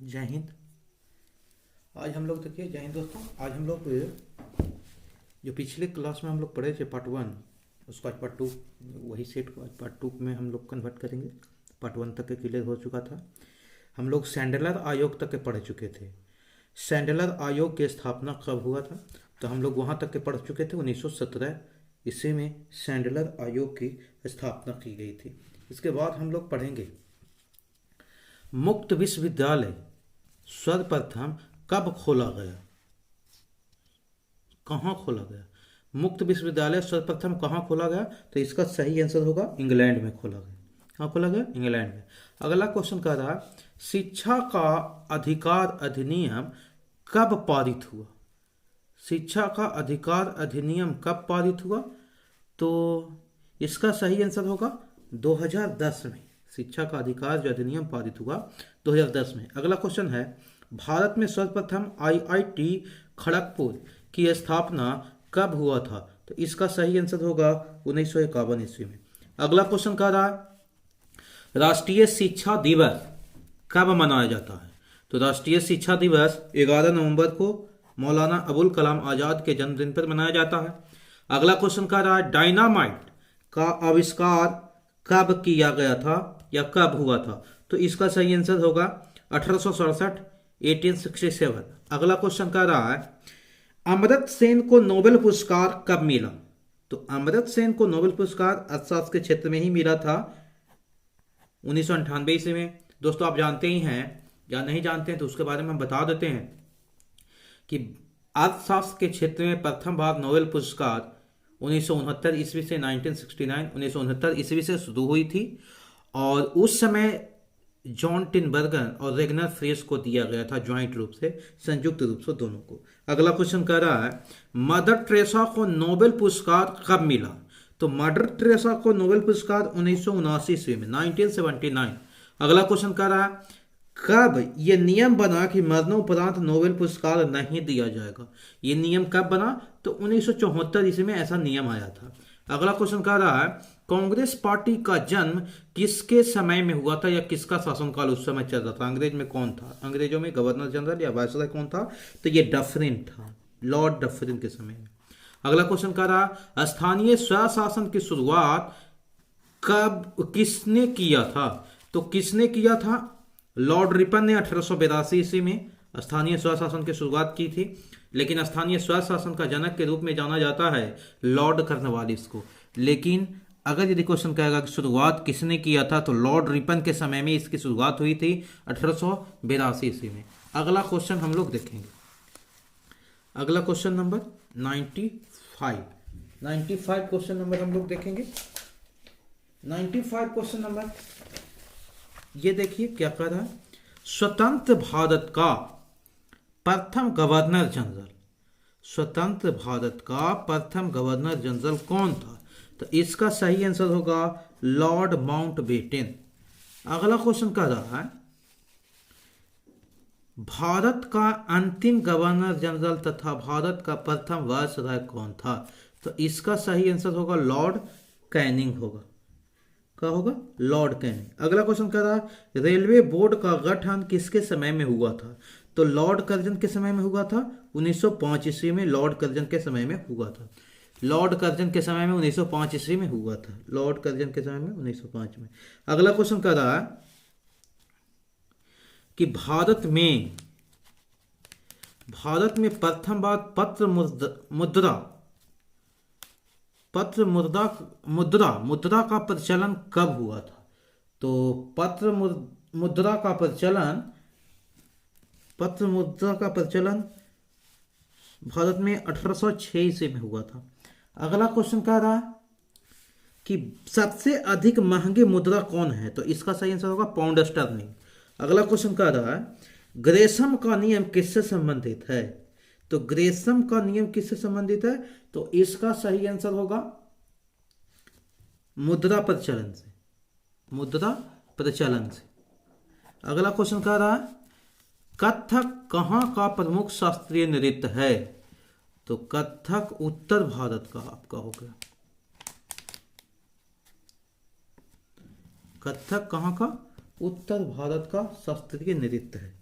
जय हिंद। आज हम लोग देखिए, जय हिंद दोस्तों। आज हम लोग जो पिछले क्लास में हम लोग पढ़े थे पार्ट वन, उसको आज पार्ट टू, वही सेट को आज पार्ट टू में हम लोग कन्वर्ट करेंगे। पार्ट वन तक के क्लियर हो चुका था। हम लोग सैंडलर आयोग तक के पढ़ चुके थे। सैंडलर आयोग की स्थापना कब हुआ था, तो हम लोग वहाँ तक के पढ़ चुके थे। 1917 ईस्वी में सैंडलर आयोग की स्थापना की गई थी। इसके बाद हम लोग पढ़ेंगे मुक्त विश्वविद्यालय सर्वप्रथम कब खोला गया, कहाँ खोला गया। मुक्त विश्वविद्यालय सर्वप्रथम कहाँ खोला गया, तो इसका सही आंसर होगा इंग्लैंड में खोला गया। कहाँ खोला गया? इंग्लैंड में। अगला क्वेश्चन कह रहा है शिक्षा का अधिकार अधिनियम कब पारित हुआ। शिक्षा का अधिकार अधिनियम कब पारित हुआ, तो इसका सही आंसर होगा 2010 में। शिक्षा का अधिकार जो अधिनियम पारित हुआ 2010 में। अगला क्वेश्चन है भारत में सर्वप्रथम आईआईटी खड़गपुर की स्थापना कब हुआ था, तो इसका सही आंसर होगा 1951 ईस्वी में। अगला क्वेश्चन कह रहा है राष्ट्रीय शिक्षा दिवस कब मनाया जाता है, तो राष्ट्रीय शिक्षा दिवस 11 नवंबर को मौलाना अबुल कलाम आजाद के जन्मदिन पर मनाया जाता है। अगला क्वेश्चन कह रहा है डायनामाइट का आविष्कार कब किया गया था या कब हुआ था, तो इसका सही आंसर होगा 1867 1867। अगला क्वेश्चन कह रहा है अमर्त्य सेन को नोबेल पुरस्कार कब मिला, तो अमर्त्य सेन को नोबेल पुरस्कार अर्थशास्त्र के क्षेत्र में ही मिला था 1998 ईस्वी में। दोस्तों आप जानते ही हैं या नहीं जानते हैं तो उसके बारे में हम बता देते हैं कि अर्थशास्त्र के क्षेत्र में प्रथम बार नोबेल पुरस्कार 1969 ईस्वी से 1969 ईस्वी से शुरू हुई थी, और उस समय जॉन टिनबर्गन और रेगनर फ्रेस को दिया गया था ज्वाइंट रूप से, संयुक्त रूप से दोनों को। अगला क्वेश्चन कह रहा है मदर टेरेसा को नोबेल पुरस्कार कब मिला, तो मदर टेरेसा को नोबेल पुरस्कार 1979 ईस्वी में 1979। अगला क्वेश्चन कह रहा है कब यह नियम बना कि मरणोपरांत नोबेल पुरस्कार नहीं दिया जाएगा। यह नियम कब बना, तो 1974 ईस्वी में ऐसा नियम आया था। अगला क्वेश्चन कह रहा है कांग्रेस पार्टी का जन्म किसके समय में हुआ था या किसका शासनकाल उस समय चल रहा था। अंग्रेज में कौन था, अंग्रेजों में गवर्नर जनरल या वायसराय कौन था, तो ये डफरिन था, लॉर्ड डफरिन के समय में। अगला क्वेश्चन कह रहा स्थानीय स्वशासन की शुरुआत कब किसने किया था, तो किसने किया था, लॉर्ड रिपन ने 1882 ईस्वी में स्थानीय स्वशासन की शुरुआत की थी। लेकिन स्थानीय स्वशासन का जनक के रूप में जाना जाता है लॉर्ड कॉर्नवालिस को। लेकिन अगर यदि क्वेश्चन कहेगा कि शुरुआत किसने किया था, तो लॉर्ड रिपन के समय में इसकी शुरुआत हुई थी 1882 ईस्वी में। अगला क्वेश्चन हम लोग देखेंगे। अगला क्वेश्चन नंबर 95 क्वेश्चन नंबर हम लोग देखेंगे। 95 क्वेश्चन नंबर ये देखिए क्या कह रहा है स्वतंत्र भारत का प्रथम गवर्नर जनरल, स्वतंत्र भारत का प्रथम गवर्नर जनरल कौन था, तो इसका सही आंसर होगा लॉर्ड माउंटबेटन। अगला क्वेश्चन कह रहा है भारत का अंतिम गवर्नर जनरल तथा भारत का प्रथम वायसराय कौन था, तो इसका सही आंसर होगा लॉर्ड कैनिंग होगा। क्या होगा? Lord Canning. अगला क्वेश्चन कह रहा है रेलवे बोर्ड का गठन किसके समय में हुआ था, तो लॉर्ड कर्जन के समय में हुआ था 1905 ईस्वी में। लॉर्ड कर्जन के समय में हुआ था, लॉर्ड कर्जन के समय में 1905 ईस्वी में हुआ था, लॉर्ड कर्जन के समय में 1905 में। अगला क्वेश्चन कह रहा है कि भारत में प्रथम बार मुद्रा का प्रचलन कब हुआ था, तो मुद्रा का प्रचलन भारत में 1806 ईस्वी में हुआ था। अगला क्वेश्चन कह रहा है कि सबसे अधिक महंगी मुद्रा कौन है, तो इसका सही आंसर होगा पाउंड स्टर्लिंग। अगला क्वेश्चन कह रहा है ग्रेशम का नियम किससे संबंधित है, तो ग्रेशम का नियम किससे संबंधित है, तो इसका सही आंसर होगा मुद्रा प्रचलन से, मुद्रा प्रचलन से। अगला क्वेश्चन कह रहा है कथक कहाँ का प्रमुख शास्त्रीय नृत्य है, तो कथक उत्तर भारत का आपका हो गया। कथक कहाँ का? उत्तर भारत का शास्त्रीय नृत्य है।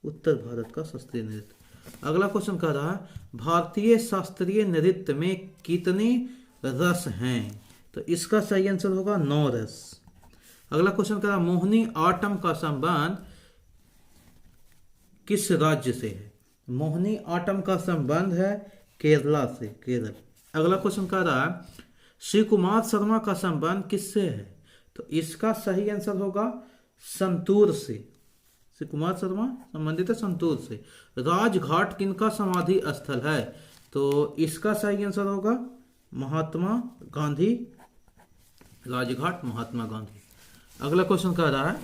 उत्तर भारत का शास्त्रीय नृत्य। अगला क्वेश्चन कह रहा है भारतीय शास्त्रीय नृत्य में कितने रस हैं? तो इसका सही आंसर होगा 9 रस। अगला क्वेश्चन कह रहा है मोहिनी आट्टम का संबंध किस राज्य से है? मोहिनी आट्टम का संबंध है केरला से, केरल। अगला क्वेश्चन कह रहा है श्री कुमार शर्मा का संबंध किससे है? तो इसका सही आंसर होगा संतूर से। श्री कुमार शर्मा संबंधित है संतूर से। राजघाट किनका समाधि स्थल है? तो इसका सही आंसर होगा महात्मा गांधी, राजघाट महात्मा गांधी। अगला क्वेश्चन कह रहा है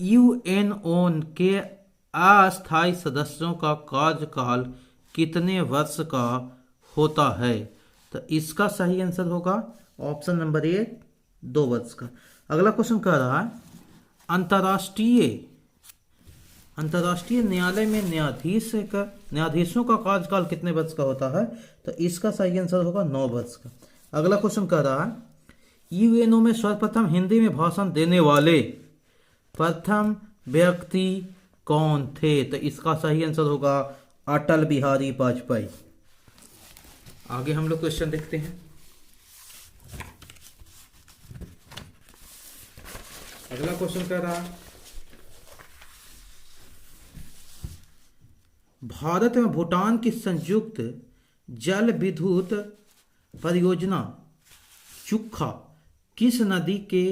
यूएनओ के अस्थायी सदस्यों का कार्यकाल कितने वर्ष का होता है? तो इसका सही आंसर होगा ऑप्शन नंबर ए 2 वर्ष का। अगला क्वेश्चन कह रहा है अंतर्राष्ट्रीय न्यायालय में न्यायाधीशों का कार्यकाल कितने वर्ष का होता है? तो इसका सही आंसर होगा 9 वर्ष का। अगला क्वेश्चन कह रहा है यूएनओ में सर्वप्रथम हिंदी में भाषण देने वाले प्रथम व्यक्ति कौन थे? तो इसका सही आंसर होगा अटल बिहारी वाजपेयी। आगे हम लोग क्वेश्चन देखते हैं। अगला क्वेश्चन कह रहा है भारत में भूटान की संयुक्त जल विद्युत परियोजना चुक्खा किस नदी के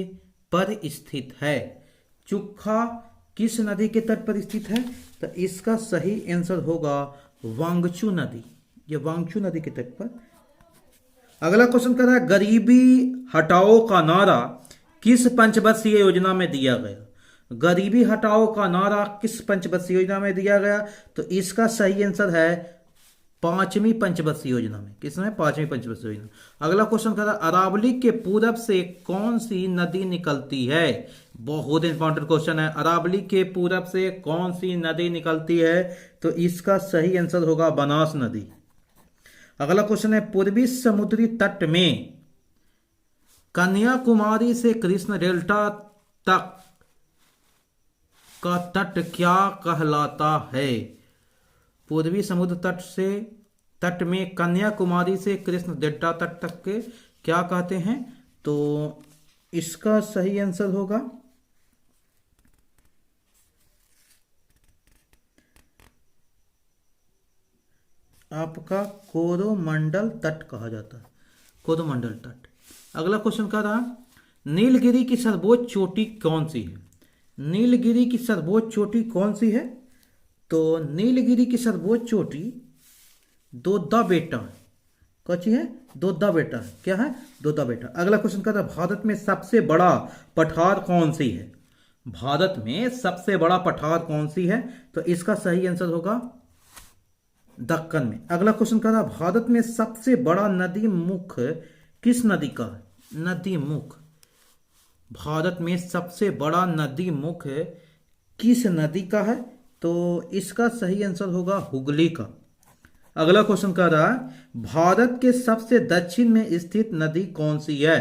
पर स्थित है? चुक्खा किस नदी के तट पर स्थित है? तो इसका सही आंसर होगा वांगचू नदी, ये वांगचू नदी के तट पर। अगला क्वेश्चन कर रहा है गरीबी हटाओ का नारा किस पंचवर्षीय योजना में दिया गया? गरीबी हटाओ का नारा किस पंचवर्षीय योजना में दिया गया? तो इसका सही आंसर है 5वीं पंचवर्षीय योजना में। किसमें? 5वीं पंचवर्षीय योजना। अगला क्वेश्चन कर रहा है अरावली के पूरब से कौन सी नदी निकलती है? बहुत इंपॉर्टेंट क्वेश्चन है। अरावली के पूरब से कौन सी नदी निकलती है? तो इसका सही आंसर होगा बनास नदी। अगला क्वेश्चन है पूर्वी समुद्री तट में कन्याकुमारी से कृष्ण डेल्टा तक का तट क्या कहलाता है? पूर्वी समुद्र तट में कन्याकुमारी से कृष्ण डेल्टा तट तक के क्या कहते हैं? तो इसका सही आंसर होगा आपका कोरोमंडल तट कहा जाता है, कोरोमंडल तट। अगला क्वेश्चन कह रहा नीलगिरी की सर्वोच्च चोटी कौन सी है? नीलगिरी की सर्वोच्च चोटी कौन सी है? तो नीलगिरी की सर्वोच्च चोटी दोद्दा बेटा है। कौन है? दोद्दा बेटा है। क्या है? दोद्दा बेटा। अगला क्वेश्चन कह रहा भारत में सबसे बड़ा पठार कौन सी है? भारत में सबसे बड़ा पठार कौन सी है? तो इसका सही आंसर होगा दक्कन में। अगला क्वेश्चन कह रहा भारत में सबसे बड़ा नदी मुख किस नदी का है? नदी मुख। भारत में सबसे बड़ा नदी मुख किस नदी का है? तो इसका सही आंसर होगा हुगली का। अगला क्वेश्चन कह रहा है भारत के सबसे दक्षिण में स्थित नदी कौन सी है?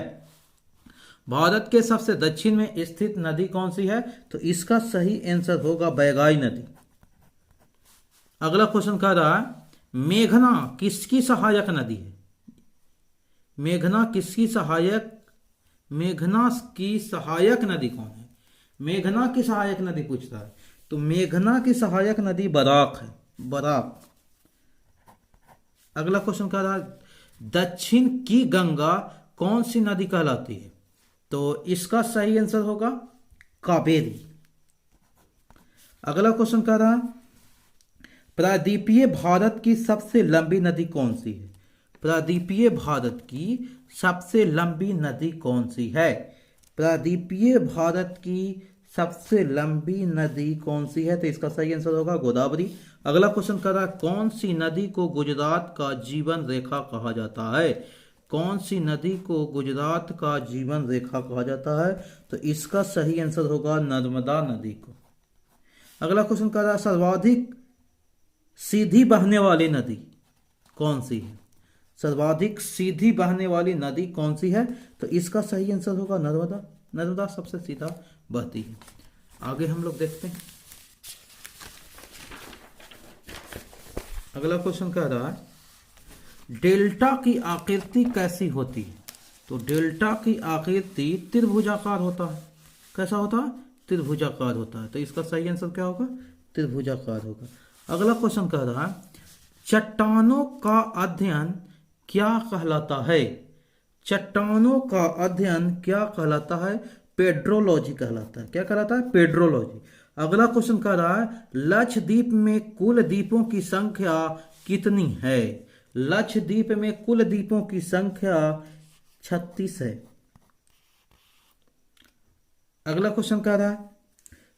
भारत के सबसे दक्षिण में स्थित नदी कौन सी है? तो इसका सही आंसर होगा बैगाई नदी। अगला क्वेश्चन कह रहा है मेघना किसकी सहायक नदी है? मेघना की सहायक नदी कौन है? मेघना की सहायक नदी पूछ रहा है। तो मेघना की सहायक नदी बराक है, बराक। अगला क्वेश्चन कह रहा है दक्षिण की गंगा कौन सी नदी कहलाती है? तो इसका सही आंसर होगा कावेरी। अगला क्वेश्चन कह रहा है प्रायद्वीपीय भारत की सबसे लंबी नदी कौन सी है? प्रायद्वीपीय भारत की सबसे लंबी नदी कौन सी है? प्रायद्वीपीय भारत की सबसे लंबी नदी कौन सी है? तो इसका सही आंसर होगा गोदावरी। अगला क्वेश्चन कर रहा है कौन सी नदी को गुजरात का जीवन रेखा कहा जाता है? कौन सी नदी को गुजरात का जीवन रेखा कहा जाता है? तो इसका सही आंसर होगा नर्मदा नदी को। अगला क्वेश्चन कर रहा है सर्वाधिक सीधी बहने वाली नदी कौन सी है? सर्वाधिक सीधी बहने वाली नदी कौन सी है? तो इसका सही आंसर होगा नर्मदा। नर्मदा सबसे सीधा बहती है। आगे हम लोग देखते हैं। अगला क्वेश्चन कह रहा है डेल्टा की आकृति कैसी होती है। तो डेल्टा की आकृति त्रिभुजाकार होता है। कैसा होता है? त्रिभुजाकार होता है। तो इसका सही आंसर क्या होगा? त्रिभुजाकार होगा। अगला क्वेश्चन कह रहा है चट्टानों का अध्ययन क्या कहलाता है। चट्टानों का अध्ययन क्या कहलाता है? पेड्रोलॉजी कहलाता है। क्या कहलाता है? पेड्रोलॉजी। अगला क्वेश्चन कह रहा है लक्षद्वीप में कुल द्वीपों की संख्या कितनी है। लक्षद्वीप में कुल द्वीपों की संख्या 36 है। अगला क्वेश्चन कह रहा है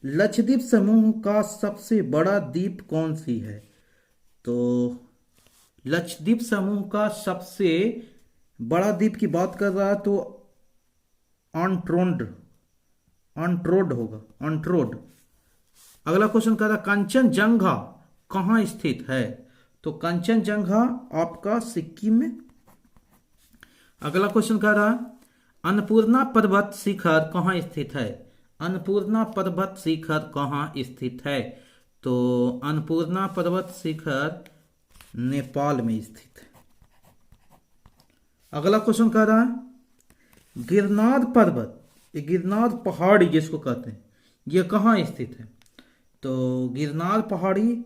लक्षद्वीप समूह का सबसे बड़ा द्वीप कौन सी है। तो लक्षद्वीप समूह का सबसे बड़ा द्वीप की बात कर रहा है तो ऑन्ट्रोड होगा, ऑन्ट्रोड। अगला क्वेश्चन कह रहा है कंचनजंगा कहाँ स्थित है। तो कंचनजंगा आपका सिक्किम में। अगला क्वेश्चन कह रहा है अन्नपूर्णा पर्वत शिखर कहाँ स्थित है। अन्नपूर्णा पर्वत शिखर कहाँ स्थित है। तो अन्नपूर्णा पर्वत शिखर नेपाल में स्थित है। अगला क्वेश्चन कह रहा है गिरनार पर्वत, ये गिरनार पहाड़ी जिसको कहते हैं, ये कहाँ स्थित है। तो गिरनार पहाड़ी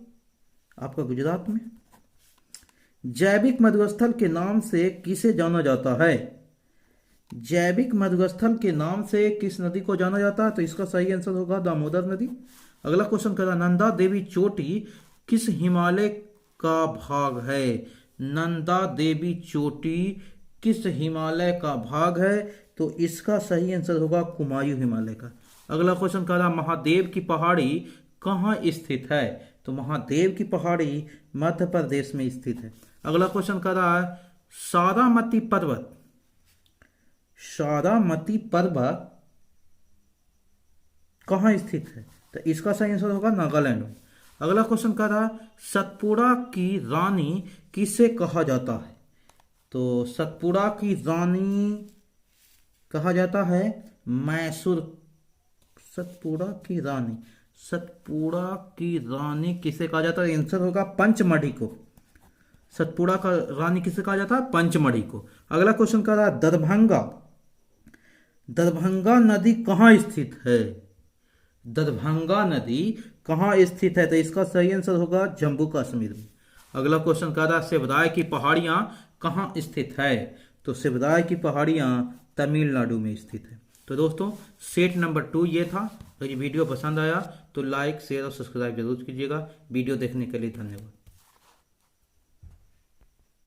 आपका गुजरात में। जैविक मरुस्थल के नाम से किसे जाना जाता है। जैविक मरुस्थल के नाम से किस नदी को जाना जाता है। तो इसका सही आंसर होगा दामोदर नदी। अगला क्वेश्चन कह रहा है नंदा देवी चोटी किस हिमालय का भाग है। नंदा देवी चोटी किस हिमालय का भाग है। तो इसका सही आंसर होगा कुमायूं हिमालय का। अगला क्वेश्चन कह रहा है महादेव की पहाड़ी कहाँ स्थित है। तो महादेव की पहाड़ी मध्य प्रदेश में स्थित है। अगला क्वेश्चन कह रहा है सारामती पर्वत, सारामती पर्वत कहाँ स्थित है। तो इसका सही आंसर होगा नागालैंड में। अगला क्वेश्चन कह रहा है सतपुड़ा की रानी किसे कहा जाता है। तो सतपुड़ा की रानी कहा जाता है मैसूर। सतपुड़ा की रानी, सतपुड़ा की रानी किसे कहा जाता है। आंसर होगा पंचमढ़ी को। सतपुड़ा का रानी किसे कहा जाता है। पंचमढ़ी को। अगला क्वेश्चन कह रहा है दरभंगा, दरभंगा नदी कहाँ स्थित है। दरभंगा नदी कहाँ स्थित है। तो इसका सही आंसर होगा जम्मू कश्मीर में। अगला क्वेश्चन कह रहा है शिवराय की पहाड़ियाँ कहाँ स्थित है। तो शिवराय की पहाड़ियाँ तमिलनाडु में स्थित है। तो दोस्तों सेट नंबर 2 ये था। तो ये वीडियो पसंद आया तो लाइक शेयर और सब्सक्राइब जरूर कीजिएगा। वीडियो देखने के लिए धन्यवाद।